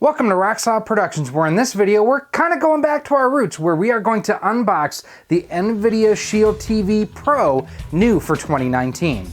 Welcome to Rock Solid Productions, where in this video we're kind of going back to our roots, where we are going to unbox the Nvidia Shield TV Pro, new for 2019.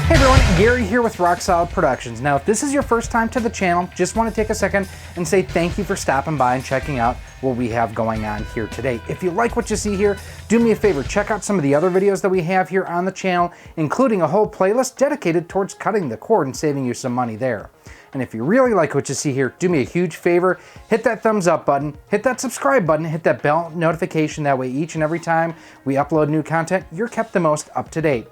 Hey everyone, Gary here with Rock Solid Productions. Now, if this is your first time to the channel, just want to take a second and say thank you for stopping by and checking out what we have going on here today. If you like what you see here, do me a favor, check out some of the other videos that we have here on the channel, including a whole playlist dedicated towards cutting the cord and saving you some money there. And if you really like what you see here, do me a huge favor, hit that thumbs up button, hit that subscribe button, hit that bell notification. That way each and every time we upload new content, you're kept the most up to date.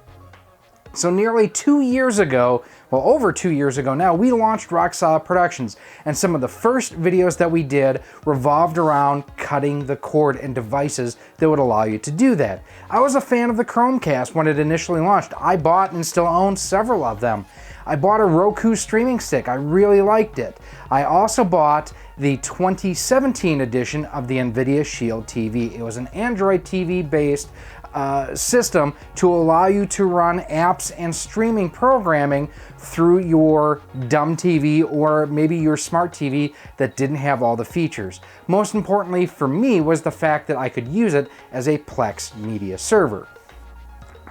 So nearly 2 years ago, well over 2 years ago now, we launched Rock Solid Productions, and some of the first videos that we did revolved around cutting the cord and devices that would allow you to do that. I was a fan of the Chromecast when it initially launched. I bought and still own several of them. I bought a Roku streaming stick. I really liked it. I also bought the 2017 edition of the Nvidia Shield TV. It was an Android TV based system to allow you to run apps and streaming programming through your dumb TV or maybe your smart TV that didn't have all the features. Most importantly for me was the fact that I could use it as a Plex Media server.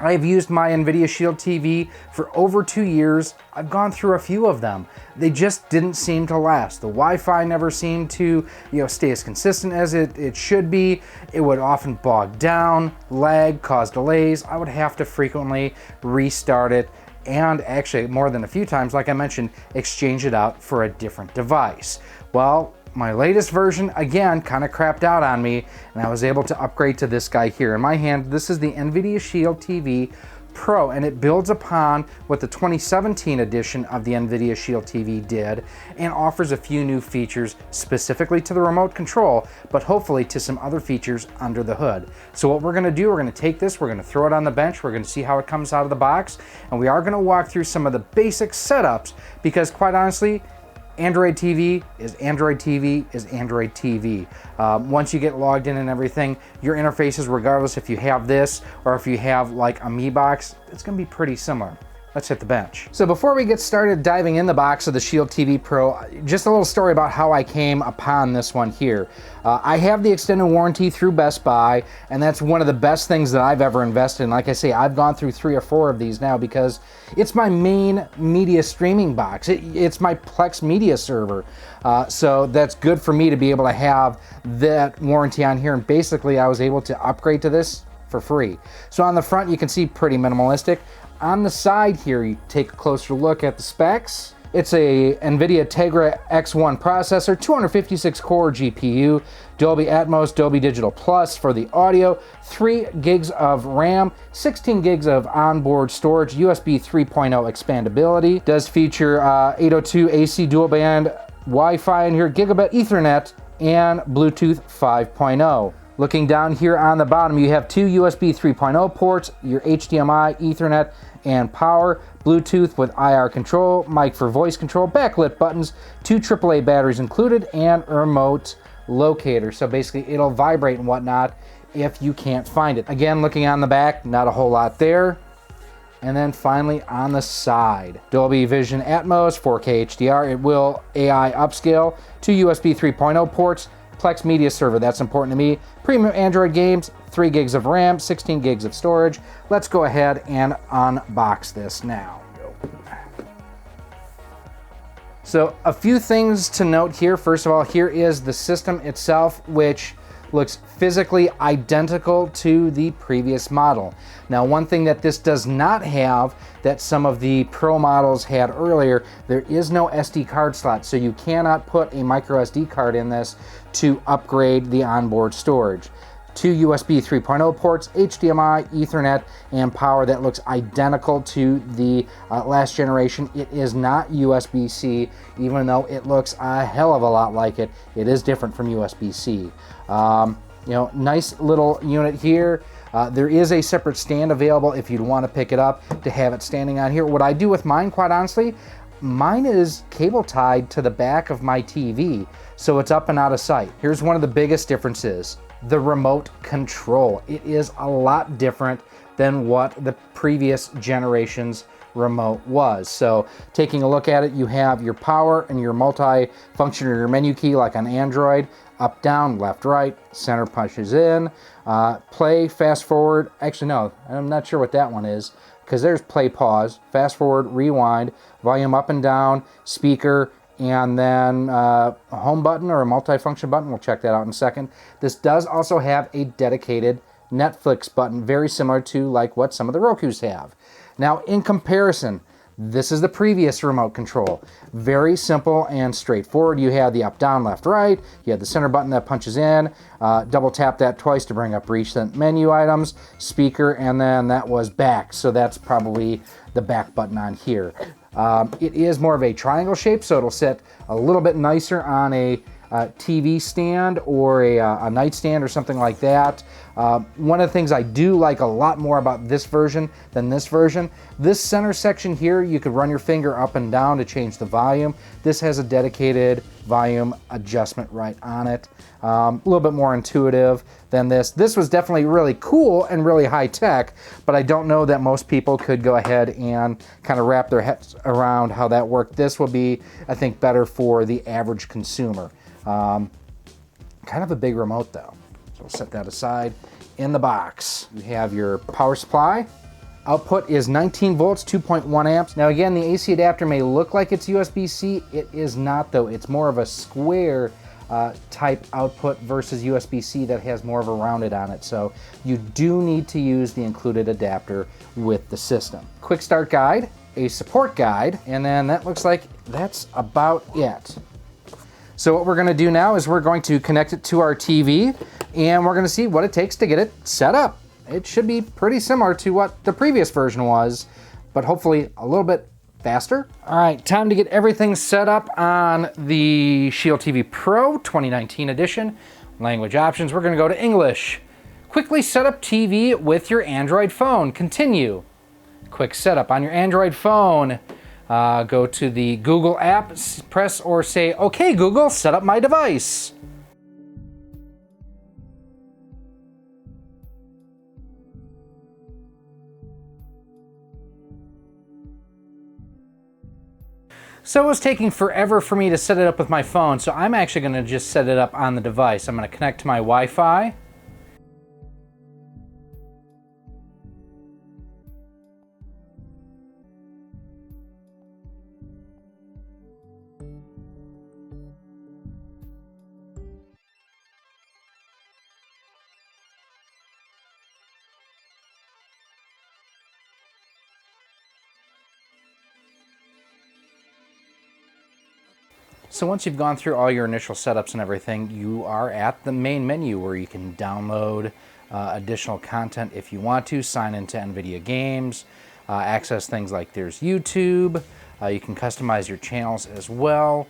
I've used my Nvidia Shield TV for over 2 years. I've gone through a few of them. They just didn't seem to last. The Wi-Fi never seemed to, stay as consistent as it should be. It would often bog down, lag, cause delays. I would have to frequently restart it, and actually more than a few times, like I mentioned, exchange it out for a different device. Well, my latest version, again, kind of crapped out on me, and I was able to upgrade to this guy here. In my hand, this is the Nvidia Shield TV Pro, and it builds upon what the 2017 edition of the Nvidia Shield TV did and offers a few new features specifically to the remote control, but hopefully to some other features under the hood. So what we're going to do, we're going to take this, we're going to throw it on the bench, we're going to see how it comes out of the box, and we are going to walk through some of the basic setups, because quite honestly, Android TV is Android TV is Android TV. Once you get logged in and everything, your interfaces, regardless if you have this or if you have like a Mi box, it's going to be pretty similar. Let's hit the bench. So before we get started diving in the box of the Shield TV Pro, just a little story about how I came upon this one here. I have the extended warranty through Best Buy, and that's one of the best things that I've ever invested in. Like I say, I've gone through 3 or 4 of these now because it's my main media streaming box. It's my Plex Media server. So that's good for me to be able to have that warranty on here, and basically I was able to upgrade to this for free. So on the front you can see pretty minimalistic. On the side here, you take a closer look at the specs. It's a Nvidia Tegra X1 processor, 256 core GPU, Dolby Atmos, Dolby Digital Plus for the audio, 3 gigs of RAM, 16 gigs of onboard storage, USB 3.0 expandability. Does feature 802 AC dual band Wi-Fi in here, gigabit Ethernet, and Bluetooth 5.0. Looking down here on the bottom, you have 2 USB 3.0 ports, your HDMI, Ethernet, and power, Bluetooth with IR control, mic for voice control, backlit buttons, 2 AAA batteries included, and a remote locator. So basically it'll vibrate and whatnot if you can't find it. Again, looking on the back, not a whole lot there. And then finally on the side, Dolby Vision Atmos, 4K HDR. It will AI upscale, 2 USB 3.0 ports, Plex Media server, that's important to me. Premium Android games, 3 gigs of RAM, 16 gigs of storage. Let's go ahead and unbox this now. So a few things to note here. First of all, here is the system itself, which looks physically identical to the previous model. Now, one thing that this does not have that some of the Pro models had earlier, there is no SD card slot, so you cannot put a micro SD card in this to upgrade the onboard storage. 2 USB 3.0 ports, HDMI, Ethernet, and power that looks identical to the last generation. It is not USB-C, even though it looks a hell of a lot like it. It is different from USB-C. Nice little unit here. There is a separate stand available if you'd want to pick it up to have it standing on here. What I do with mine, quite honestly, mine is cable tied to the back of my TV, so it's up and out of sight. Here's one of the biggest differences. The remote control. It is a lot different than what the previous generation's remote was. So taking a look at it, you have your power and your multi-function or your menu key like on Android, up, down, left, right, center punches in, play, fast forward. Actually, no, I'm not sure what that one is because there's play, pause, fast forward, rewind, volume up and down, speaker, and then a home button or a multi-function button. We'll check that out in a second. This does also have a dedicated Netflix button, very similar to like what some of the Rokus have. Now, in comparison, this is the previous remote control. Very simple and straightforward. You have the up, down, left, right. You have the center button that punches in. Double tap that twice to bring up recent menu items, speaker, and then that was back. So that's probably the back button on here. It is more of a triangle shape, so it'll sit a little bit nicer on a TV stand or a nightstand or something like that. One of the things I do like a lot more about this version than this version, this center section here, you could run your finger up and down to change the volume. This has a dedicated volume adjustment right on it. A little bit more intuitive than this. This was definitely really cool and really high tech, but I don't know that most people could go ahead and kind of wrap their heads around how that worked. This will be, I think, better for the average consumer. Kind of a big remote though. So we'll set that aside. In the box, you have your power supply. Output is 19 volts, 2.1 amps. Now again, the AC adapter may look like it's USB-C. It is not though. It's more of a square type output versus USB-C that has more of a rounded on it. So you do need to use the included adapter with the system. Quick start guide, a support guide, and then that looks like that's about it. So what we're gonna do now is we're going to connect it to our TV and we're gonna see what it takes to get it set up. It should be pretty similar to what the previous version was, but hopefully a little bit faster. All right, time to get everything set up on the Shield TV Pro 2019 edition. Language options, we're gonna go to English. Quickly set up TV with your Android phone. Continue. Quick setup on your Android phone. Go to the Google app, press or say, "Okay, Google, set up my device." So it was taking forever for me to set it up with my phone, so I'm actually gonna just set it up on the device. I'm gonna connect to my Wi-Fi. So once you've gone through all your initial setups and everything, you are at the main menu where you can download additional content if you want to, sign into Nvidia games, access things like there's YouTube, you can customize your channels as well.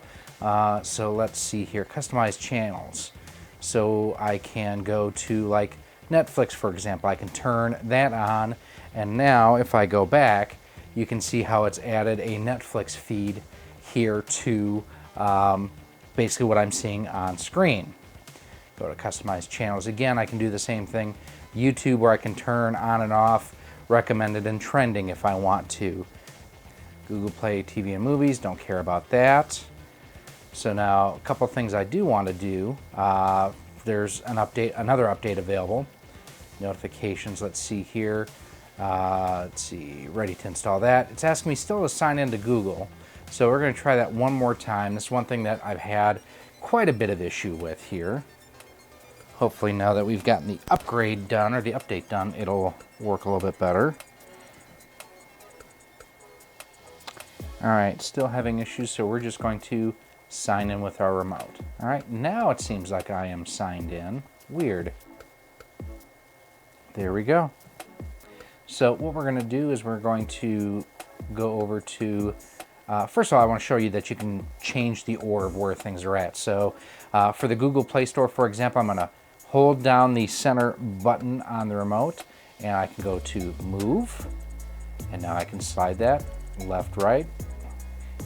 So let's see here, customize channels. So I can go to like Netflix, for example. I can turn that on, and now if I go back, you can see how it's added a Netflix feed here to basically what I'm seeing on screen. Go to customize channels. Again, I can do the same thing. YouTube, where I can turn on and off recommended and trending if I want to. Google Play TV and movies, don't care about that. So now a couple of things I do want to do. There's another update available. Notifications, let's see here. Let's see, ready to install that. It's asking me still to sign into Google. So we're going to try that one more time. This is one thing that I've had quite a bit of issue with here. Hopefully now that we've gotten the upgrade done, or the update done, it'll work a little bit better. All right, still having issues, so we're just going to sign in with our remote. All right, now it seems like I am signed in. Weird. There we go. So what we're going to do is we're going to go over to first of all, I want to show you that you can change the order of where things are at. So for the Google Play Store, for example, I'm going to hold down the center button on the remote, and I can go to Move, and now I can slide that left, right,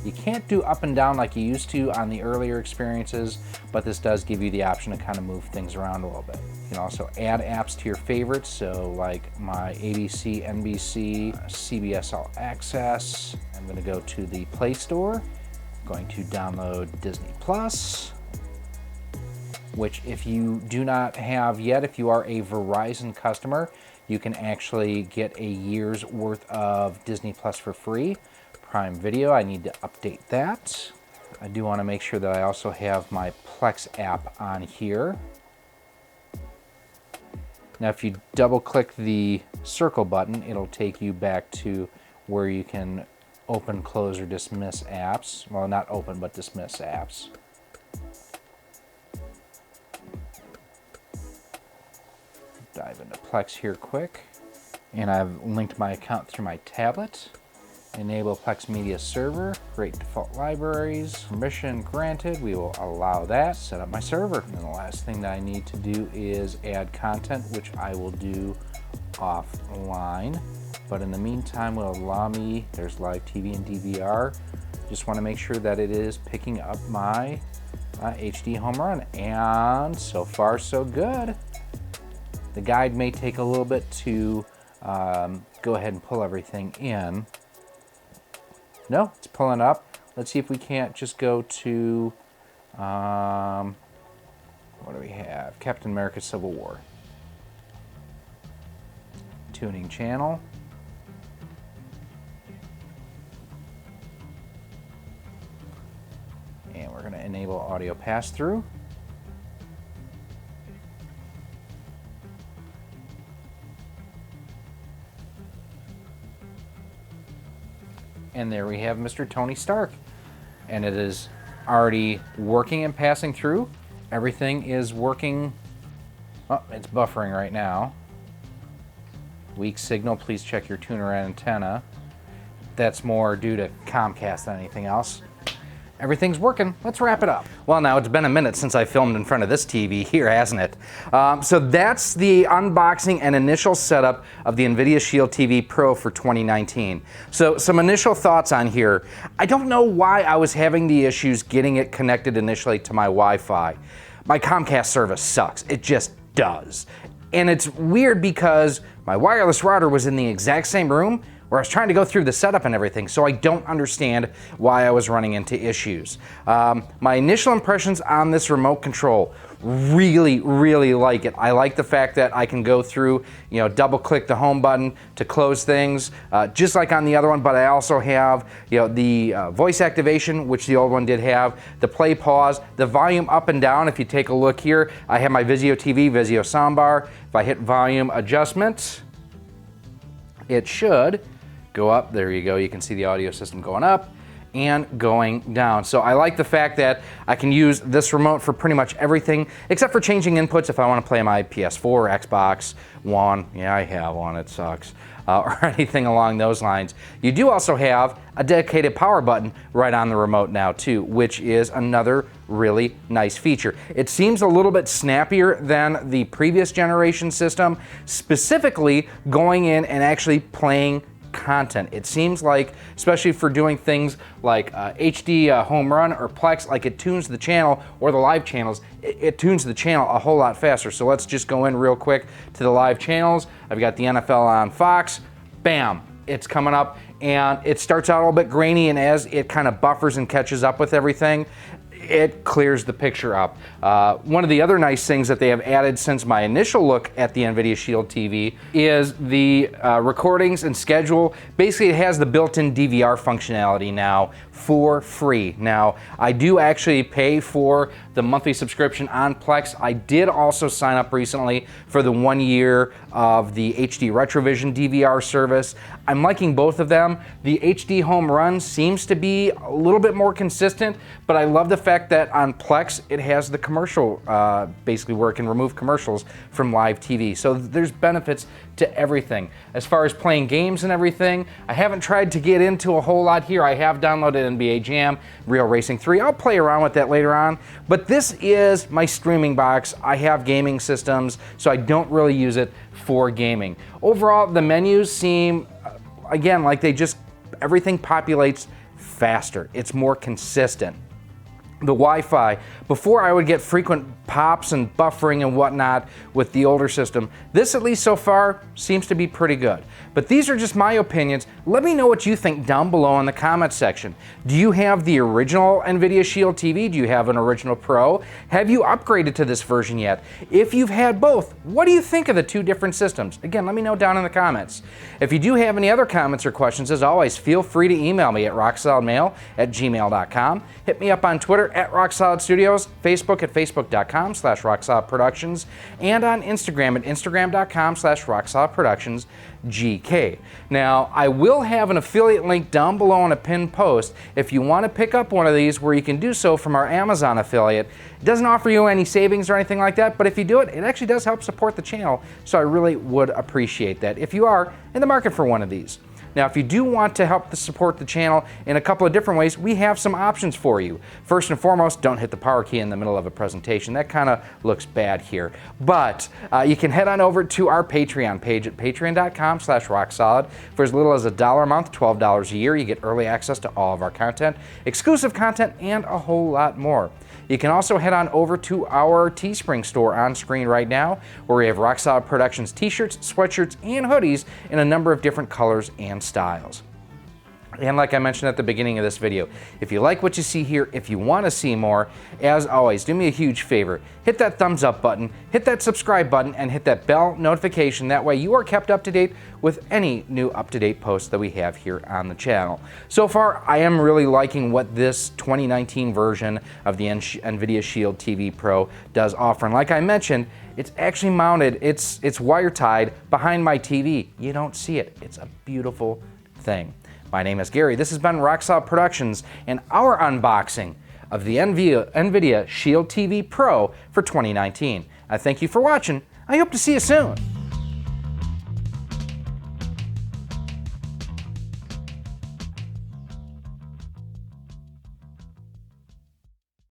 You can't do up and down like you used to on the earlier experiences, but this does give you the option to kind of move things around a little bit. You can also add apps to your favorites, so like my ABC, NBC, CBS All Access. I'm going to go to the Play Store. I'm going to download Disney Plus, which if you do not have yet, if you are a Verizon customer, you can actually get a year's worth of Disney Plus for free. Prime Video, I need to update that. I do want to make sure that I also have my Plex app on here. Now if you double click the circle button, it'll take you back to where you can open, close, or dismiss apps. Well, not open, but dismiss apps. Dive into Plex here quick. And I've linked my account through my tablet. Enable Plex Media server, create default libraries, permission granted, we will allow that, set up my server. And the last thing that I need to do is add content, which I will do offline. But in the meantime, will allow me, there's live TV and DVR. Just want to make sure that it is picking up my HD home run, and so far so good. The guide may take a little bit to go ahead and pull everything in. No, it's pulling up. Let's see if we can't just go to, what do we have? Captain America Civil War. Tuning channel. And we're going to enable audio pass-through. And there we have Mr. Tony Stark. And it is already working and passing through. Everything is working. Oh, it's buffering right now. Weak signal, please check your tuner antenna. That's more due to Comcast than anything else. Everything's working. Let's wrap it up. Well, now it's been a minute since I filmed in front of this TV here, hasn't it? So that's the unboxing and initial setup of the Nvidia Shield TV Pro for 2019. So some initial thoughts on here. I don't know why I was having the issues getting it connected initially to my Wi-Fi. My Comcast service sucks. It just does. And it's weird because my wireless router was in the exact same room where I was trying to go through the setup and everything, so I don't understand why I was running into issues. My initial impressions on this remote control, really like it. I like the fact that I can go through, double click the home button to close things, just like on the other one, but I also have, the voice activation, which the old one did have, the play pause, the volume up and down. If you take a look here, I have my Vizio TV, Vizio soundbar. If I hit volume adjustment, it should go up. There you go. You can see the audio system going up and going down. So I like the fact that I can use this remote for pretty much everything except for changing inputs if I want to play my PS4, Xbox One. Yeah, I have one. It sucks. Or anything along those lines. You do also have a dedicated power button right on the remote now too, which is another really nice feature. It seems a little bit snappier than the previous generation system, specifically going in and actually playing content. It seems like, especially for doing things like HD home run or Plex, like it tunes the channel, or the live channels, it tunes the channel a whole lot faster. So let's just go in real quick to the live channels. I've got the NFL on Fox. Bam, it's coming up, and it starts out a little bit grainy, and as it kind of buffers and catches up with everything, it clears the picture up. One of the other nice things that they have added since my initial look at the Nvidia Shield TV is the recordings and schedule. Basically, it has the built-in DVR functionality now for free. Now, I do actually pay for the monthly subscription on Plex. I did also sign up recently for the 1 year of the HD Retrovision DVR service. I'm liking both of them. The HD home run seems to be a little bit more consistent, but I love the fact that on Plex it has the commercial, basically where it can remove commercials from live TV. So there's benefits to everything. As far as playing games and everything, I haven't tried to get into a whole lot here. I have downloaded NBA Jam, Real Racing 3. I'll play around with that later on, but this is my streaming box. I have gaming systems, so I don't really use it for gaming. Overall, the menus seem, again, like everything populates faster. It's more consistent. The Wi-Fi, before I would get frequent pops and buffering and whatnot with the older system, this at least so far seems to be pretty good. But these are just my opinions. Let me know what you think down below in the comments section. Do you have the original Nvidia Shield TV? Do you have an original Pro? Have you upgraded to this version yet? If you've had both, what do you think of the two different systems? Again, let me know down in the comments. If you do have any other comments or questions, as always, feel free to email me at rocksolidmail@gmail.com. Hit me up on Twitter at RockSolidStudios, Facebook at facebook.com/RockSolidProductions, and on Instagram at instagram.com/RockSolidProductionsGK. Now, I will have an affiliate link down below in a pinned post if you want to pick up one of these, where you can do so from our Amazon affiliate. It doesn't offer you any savings or anything like that, but if you do it, it actually does help support the channel, so I really would appreciate that if you are in the market for one of these. Now, if you do want to help support the channel in a couple of different ways, we have some options for you. First and foremost, don't hit the power key in the middle of a presentation. That kind of looks bad here. But you can head on over to our Patreon page at patreon.com/rocksolid. For as little as $1 a month, $12 a year, you get early access to all of our content, exclusive content, and a whole lot more. You can also head on over to our Teespring store on screen right now, where we have Rock Solid Productions t-shirts, sweatshirts, and hoodies in a number of different colors and styles. And like I mentioned at the beginning of this video, if you like what you see here, if you want to see more, as always, do me a huge favor. Hit that thumbs up button, hit that subscribe button, and hit that bell notification. That way you are kept up to date with any new up-to-date posts that we have here on the channel. So far, I am really liking what this 2019 version of the Nvidia Shield TV Pro does offer. And like I mentioned, it's actually mounted, it's wire-tied behind my TV. You don't see it. It's a beautiful thing. My name is Gary. This has been Rock Solid Productions and our unboxing of the Nvidia Shield TV Pro for 2019. I thank you for watching. I hope to see you soon.